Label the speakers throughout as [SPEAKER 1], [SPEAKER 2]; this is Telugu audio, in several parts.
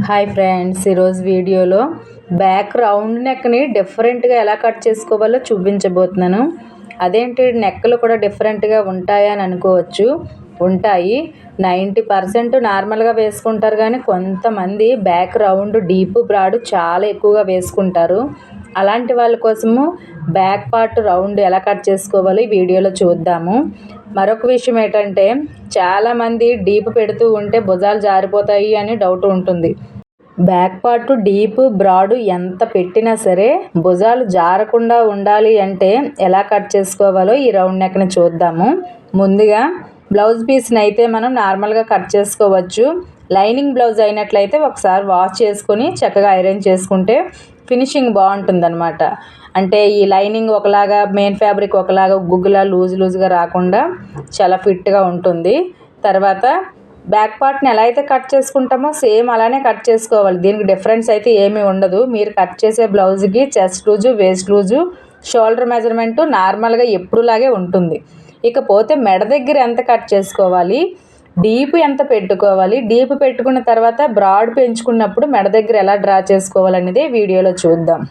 [SPEAKER 1] హాయ్ ఫ్రెండ్స్, ఈరోజు వీడియోలో బ్యాక్ రౌండ్ నెక్ని డిఫరెంట్గా ఎలా కట్ చేసుకోవాలో చూపించబోతున్నాను. అదేంటి నెక్లు కూడా డిఫరెంట్గా ఉంటాయా అని అనుకోవచ్చు. ఉంటాయి. 90% నార్మల్గా వేసుకుంటారు, కానీ కొంతమంది బ్యాక్ రౌండ్ డీప్ బ్రాడ్ చాలా ఎక్కువగా వేసుకుంటారు. అలాంటి వాళ్ళ కోసము బ్యాక్ పార్ట్ రౌండ్ ఎలా కట్ చేసుకోవాలో ఈ వీడియోలో చూద్దాము. మరొక విషయం ఏంటంటే, చాలామంది డీప్ పెడుతూ ఉంటే భుజాలు జారిపోతాయి అని డౌట్ ఉంటుంది. బ్యాక్ పార్ట్ డీప్ బ్రాడ్ ఎంత పెట్టినా సరే భుజాలు జారకుండా ఉండాలి అంటే ఎలా కట్ చేసుకోవాలో ఈ రౌండ్ నెక్ని చూద్దాము. ముందుగా బ్లౌజ్ పీస్ని అయితే మనం నార్మల్గా కట్ చేసుకోవచ్చు. లైనింగ్ బ్లౌజ్ అయినట్లయితే ఒకసారి వాష్ చేసుకొని చక్కగా ఐరన్ చేసుకుంటే ఫినిషింగ్ బాగుంటుందన్నమాట. అంటే ఈ లైనింగ్ ఒకలాగా, మెయిన్ ఫ్యాబ్రిక్ ఒకలాగా గుగ్గులా లూజ్గా రాకుండా చాలా ఫిట్గా ఉంటుంది. తర్వాత బ్యాక్ పార్ట్ని ఎలా అయితే కట్ చేసుకుంటామో సేమ్ అలానే కట్ చేసుకోవాలి. దీనికి డిఫరెన్స్ అయితే ఏమీ ఉండదు. మీరు కట్ చేసే బ్లౌజ్కి chest loose, waste loose, shoulder measurement నార్మల్గా ఎప్పుడులాగే ఉంటుంది. ఇకపోతే మెడ దగ్గర ఎంత కట్ చేసుకోవాలి, డీప్ ఎంత పెట్టుకోవాలి, డీప్ పెట్టుకున్న తర్వాత బ్రాడ్ పెంచుకున్నప్పుడు మెడ దగ్గర ఎలా డ్రా చేసుకోవాలనేది వీడియోలో చూద్దాం.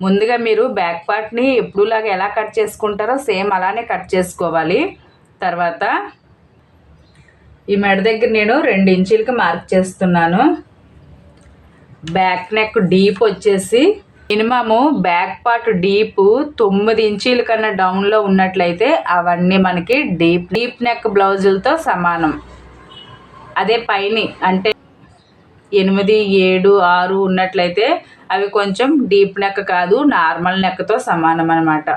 [SPEAKER 1] ముందుగా మీరు బ్యాక్ పార్ట్ని ఎప్పుడులాగా ఎలా కట్ చేసుకుంటారో సేమ్ అలానే కట్ చేసుకోవాలి. తర్వాత ఈ మెడ దగ్గర నేను 2 ఇంచులకి మార్క్ చేస్తున్నాను. బ్యాక్ నెక్ డీప్ వచ్చేసి మినిమము బ్యాక్ పార్ట్ డీప్ 9 ఇంచీల కన్నా డౌన్లో ఉన్నట్లయితే అవన్నీ మనకి డీప్ నెక్ బ్లౌజులతో సమానం. అదే పైన అంటే 8, 7, 6 ఉన్నట్లయితే అవి కొంచెం డీప్ నెక్ కాదు, నార్మల్ నెక్తో సమానం అన్నమాట.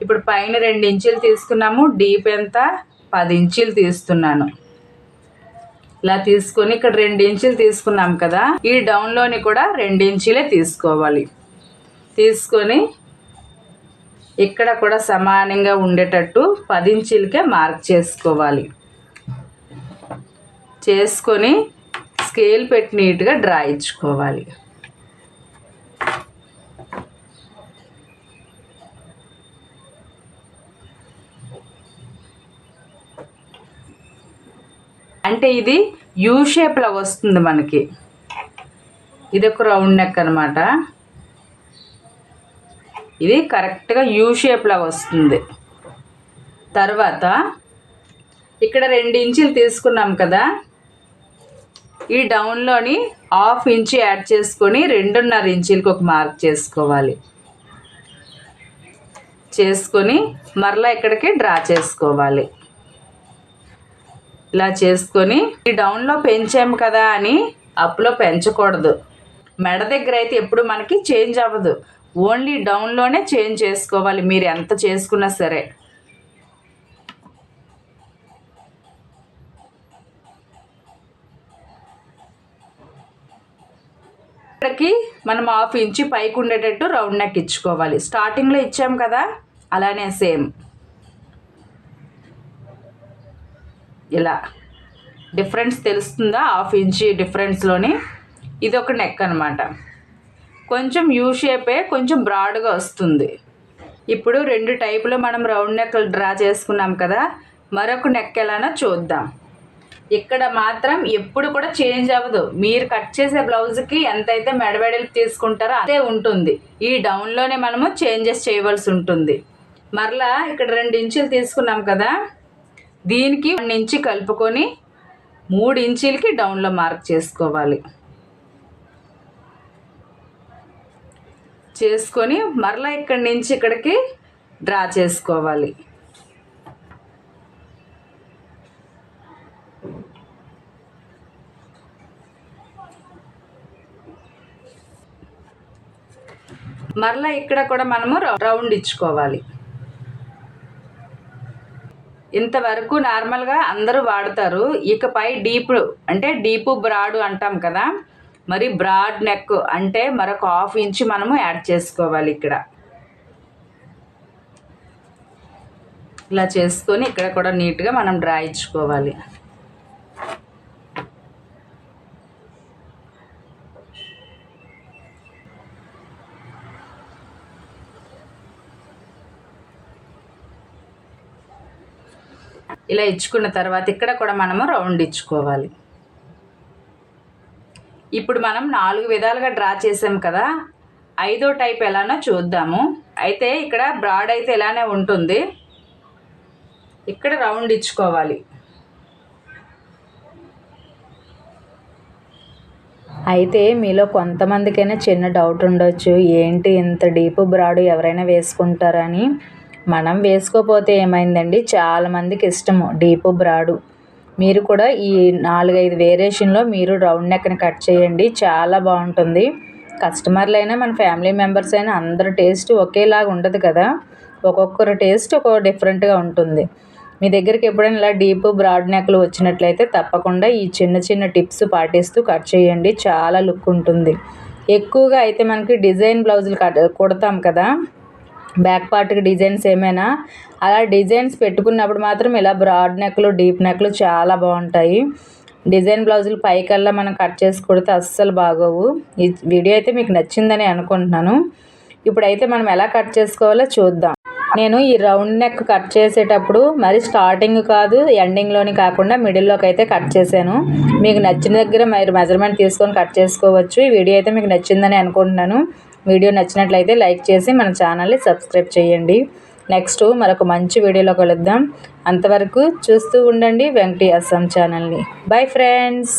[SPEAKER 1] ఇప్పుడు పైన 2 ఇంచులు తీసుకున్నాము, డీప్ ఎంత 10 ఇంచులు తీస్తున్నాను. ఇలా తీసుకొని ఇక్కడ 2 ఇంచులు తీసుకున్నాం కదా, ఈ డౌన్లోని కూడా 2 ఇంచులే తీసుకోవాలి. తీసుకొని ఇక్కడ కూడా సమానంగా ఉండేటట్టు 10 ఇంచులకే మార్క్ చేసుకోవాలి. చేసుకొని స్కేల్ పెట్టి నీట్గా డ్రా ఇచ్చుకోవాలి. అంటే ఇది యూ షేప్లో వస్తుంది మనకి. ఇది ఒక రౌండ్ నెక్ అనమాట. ఇది కరెక్ట్గా యూ షేప్లో వస్తుంది. తర్వాత ఇక్కడ 2 ఇంచులు తీసుకున్నాం కదా, ఈ డౌన్లోని 1/2 ఇంచు యాడ్ చేసుకొని 2.5 ఇంచులకి ఒక మార్క్ చేసుకోవాలి. చేసుకొని మరలా ఇక్కడికి డ్రా చేసుకోవాలి. ఇలా చేసుకొని ఈ డౌన్లో పెంచాము కదా అని అప్లో పెంచకూడదు. మెడ దగ్గర అయితే ఎప్పుడు మనకి చేంజ్ అవ్వదు, ఓన్లీ డౌన్లోనే చేంజ్ చేసుకోవాలి మీరు ఎంత చేసుకున్నా సరే. ఇక్కడికి మనం 1/2 ఇంచు పైకి ఉండేటట్టు రౌండ్ నెక్ ఇచ్చుకోవాలి. స్టార్టింగ్లో ఇచ్చాము కదా, అలానే సేమ్ ఇలా. డిఫరెన్స్ తెలుస్తుందా? 1/2 ఇంచు డిఫరెన్స్లోని ఇది ఒక నెక్ అనమాట. కొంచెం యూ షేపే, కొంచెం బ్రాడ్గా వస్తుంది. ఇప్పుడు 2 టైపులో మనం రౌండ్ నెక్లు డ్రా చేసుకున్నాం కదా, మరొక నెక్ ఎలానో చూద్దాం. ఇక్కడ మాత్రం ఎప్పుడు కూడా చేంజ్ అవ్వదు. మీరు కట్ చేసే బ్లౌజ్కి ఎంతైతే మెడబెడలు తీసుకుంటారో అదే ఉంటుంది. ఈ డౌన్లోనే మనము చేంజెస్ చేయవలసి ఉంటుంది. మరలా ఇక్కడ 2 ఇంచులు తీసుకున్నాం కదా, దీనికి 1 ఇంచు కలుపుకొని 3 ఇంచులకి డౌన్లో మార్క్ చేసుకోవాలి. చేసుకొని మరలా ఇక్కడి నుంచి ఇక్కడికి డ్రా చేసుకోవాలి. మరలా ఇక్కడ కూడా మనము రౌండ్ ఇచ్చుకోవాలి. ఇంతవరకు నార్మల్గా అందరూ వాడతారు. ఇకపై డీప్ అంటే డీప్ బ్రాడ్ అంటాం కదా, మరి బ్రాడ్ నెక్ అంటే మరొక 1/2 ఇంచు మనము యాడ్ చేసుకోవాలి. ఇక్కడ ఇలా చేసుకొని ఇక్కడ కూడా నీట్గా మనం డ్రా ఇచ్చుకోవాలి. ఇలా ఇచ్చుకున్న తర్వాత ఇక్కడ కూడా మనము రౌండ్ ఇచ్చుకోవాలి. ఇప్పుడు మనం 4 విధాలుగా డ్రా చేసాం కదా, 5వ టైప్ ఎలానో చూద్దాము. అయితే ఇక్కడ బ్రాడ్ అయితే ఇలానే ఉంటుంది, ఇక్కడ రౌండ్ ఇచ్చుకోవాలి. అయితే మీలో కొంతమందికైనా చిన్న డౌట్ ఉండొచ్చు, ఏంటి ఇంత డీప్ బ్రాడ్ ఎవరైనా వేసుకుంటారని. మనం వేసుకోపోతే ఏమైందండి, చాలామందికి ఇష్టము డీప్ బ్రాడు. మీరు కూడా ఈ 4-5 వేరియేషన్లో మీరు రౌండ్ నెక్ని కట్ చేయండి, చాలా బాగుంటుంది. కస్టమర్లైనా మన ఫ్యామిలీ మెంబర్స్ అయినా అందరి టేస్ట్ ఒకేలాగా ఉండదు కదా, ఒక్కొక్కరి టేస్ట్ ఒక్కొక్క డిఫరెంట్గా ఉంటుంది. మీ దగ్గరికి ఎప్పుడైనా ఇలా డీప్ బ్రాడ్ నెక్లు వచ్చినట్లయితే తప్పకుండా ఈ చిన్న చిన్న టిప్స్ పాటిస్తూ కట్ చేయండి, చాలా లుక్ ఉంటుంది. ఎక్కువగా అయితే మనకి డిజైన్ బ్లౌజులు కుడతాం కదా, బ్యాక్ పార్ట్కి డిజైన్స్ ఏమైనా, అలా డిజైన్స్ పెట్టుకున్నప్పుడు మాత్రం ఇలా బ్రాడ్ నెక్లు డీప్ నెక్లు చాలా బాగుంటాయి. డిజైన్ బ్లౌజులు పైకల్లా మనం కట్ చేసి కుడితే అస్సలు బాగోవు. ఈ వీడియో అయితే మీకు నచ్చిందని అనుకుంటున్నాను. ఇప్పుడైతే మనం ఎలా కట్ చేసుకోవాలో చూద్దాం. నేను ఈ రౌండ్ నెక్ కట్ చేసేటప్పుడు మరి స్టార్టింగ్ కాదు ఎండింగ్లోని కాకుండా మిడిల్లోకి అయితే కట్ చేశాను. మీకు నచ్చిన దగ్గర మీరు మెజర్మెంట్ తీసుకొని కట్ చేసుకోవచ్చు. ఈ వీడియో అయితే మీకు నచ్చిందని అనుకుంటున్నాను. వీడియో నచ్చినట్లయితే లైక్ చేసి మన ఛానల్ని సబ్స్క్రైబ్ చేయండి. నెక్స్ట్ మరొక మంచి వీడియోలో కలుద్దాం. అంతవరకు చూస్తూ ఉండండి వెంకటి అస్సాం ఛానల్ని. Bye friends.